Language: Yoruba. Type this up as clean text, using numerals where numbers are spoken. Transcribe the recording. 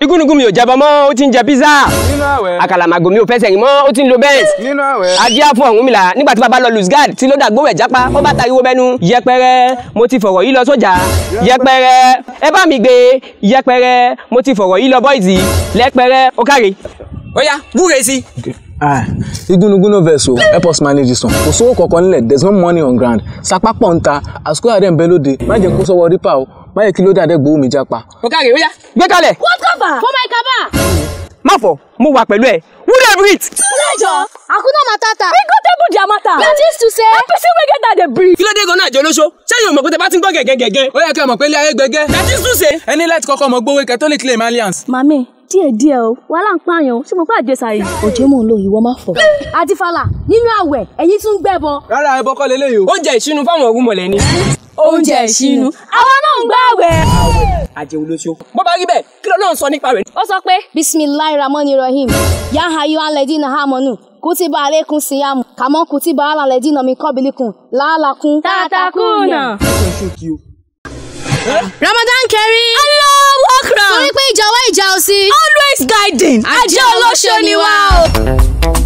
Igúnnugún mi ò jẹbọ mọ́, ó ti ń jẹ pizza. Nínú àwẹ̀. Àkàlàmàgò mi ò fẹsẹ̀ rìn mọ́, ó ti ń lo Benz. Nínú àwẹ̀. Adíá fún Ọ̀rúnmìlà nígbà tí bàbá lọ Luzgard tí ló dàgbò rẹ̀ jápa, ó bá tariwo bẹ́nu. Yẹpẹrẹ, mo ti fọ̀rọ̀ yìí lọ sójà. Yẹpẹrẹ, ẹ bá mi gbé. Yẹpẹrẹ, mo ti fọ̀rọ̀ yìí lọ Boise. Lẹ́pẹrẹ, ó káre. Ó yá, wúre sí. Igúnnugún verse o, help us manage this one. Kò sówó kankan nílẹ̀, there's no money on ground. Sapa pọ̀ ń ta, àsìkò àdé ń bẹ lóde. Má jẹ́ kó sọ́wọ́ rípa o, má yẹ kí ló dé àdẹ́gbòó mi jápa. Ó káre, ó yá, gbé kalẹ̀. What cover? For my cover. Má fọ̀, mo wà pẹ̀lú ẹ̀. Who dey breathe? Pleasure. Hakuna Matata. We go table their matter. That is to say, a person will get that they breathe. Kí ló dé gan-an àjọ olóṣó? Ṣé yóò mọ̀ pé tẹ bá ti ń gbọ́ gẹ̀gẹ̀gẹ̀gẹ̀? Ó yẹ kẹ́ mọ̀ pé ilé ayé gbẹgẹ́. That is to say. Ẹni láti kọ́kọ́ mọ gbówó Catholic claim alliance. Mami, díẹ̀ o, wàhálà ń pààyàn, ṣé mo pé àjẹsàrí? Òjò mò ń lo ìwọ má fọ̀. Adífàlà, nínú àwẹ̀, ẹ̀yin tún gbẹ́bọ. Rárá ẹbọ kọ́ leléyìí o. Oúnjẹ ìṣínú fáwọn Ògúnmọ̀lẹ̀ ni. Oúnjẹ ìṣínú. Àwa náà ń gbààwẹ̀. Àjẹ olóṣó. Bó bá rí bẹ́ẹ̀, kí ló náà sọ nípa rẹ̀? Ó sọ pé Bismillahirrahmanirrahim. Ya hayyuhal ladina amanu. Kutiba alaykum siyam. Kama kutiba alal ladina min qablikum la'allakum tattaquna. Ramadan Kareem. Allahu Akbar. Torí pé ìjà wa ìjà òsì. Always guiding. Àjẹ́ olóṣó ni wá o.